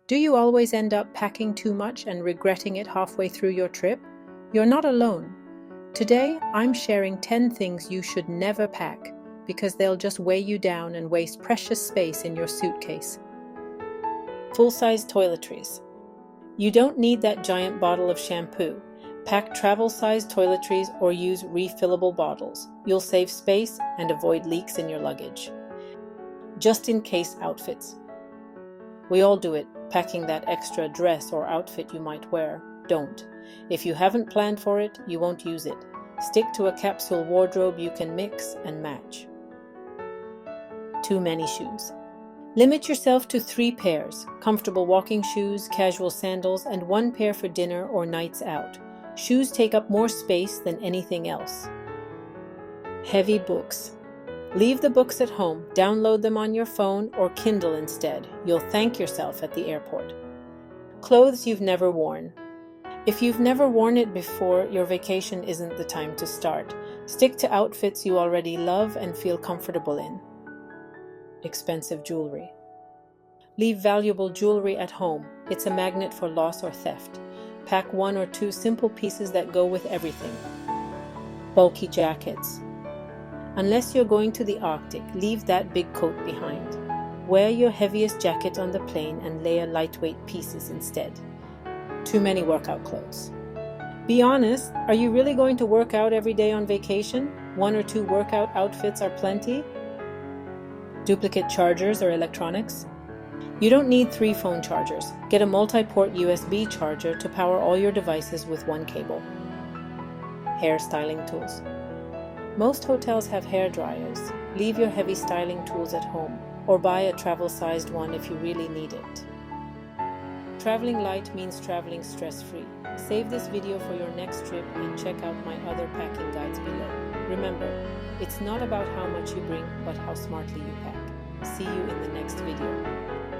Do you always end up packing too much and regretting it halfway through your trip? You're not alone. Today, I'm sharing 10 things you should never pack because they'll just weigh you down and waste precious space in your suitcase. Full-size toiletries. You don't need that giant bottle of shampoo. Pack travel-sized toiletries or use refillable bottles. You'll save space and avoid leaks in your luggage. Just-in-case outfits. We all do it, packing that extra dress or outfit you might wear. Don't. If you haven't planned for it, you won't use it. Stick to a capsule wardrobe you can mix and match. Too many shoes. Limit yourself to 3 pairs: comfortable walking shoes, casual sandals, and 1 pair for dinner or nights out. Shoes take up more space than anything else. Heavy books. Leave the books at home, download them on your phone or Kindle instead. You'll thank yourself at the airport. Clothes you've never worn. If you've never worn it before, your vacation isn't the time to start. Stick to outfits you already love and feel comfortable in. Expensive jewelry. Leave valuable jewelry at home. It's a magnet for loss or theft. Pack 1 or 2 simple pieces that go with everything. Bulky jackets. Unless you're going to the Arctic, leave that big coat behind. Wear your heaviest jacket on the plane and layer lightweight pieces instead. Too many workout clothes. Be honest, are you really going to work out every day on vacation? 1 or 2 workout outfits are plenty. Duplicate chargers or electronics. You don't need 3 phone chargers. Get a multi-port USB charger to power all your devices with 1 cable. Hair styling tools. Most hotels have hair dryers. Leave your heavy styling tools at home, or buy a travel-sized one if you really need it. Traveling light means traveling stress-free. Save this video for your next trip and check out my other packing guides below. Remember, it's not about how much you bring, but how smartly you pack. See you in the next video.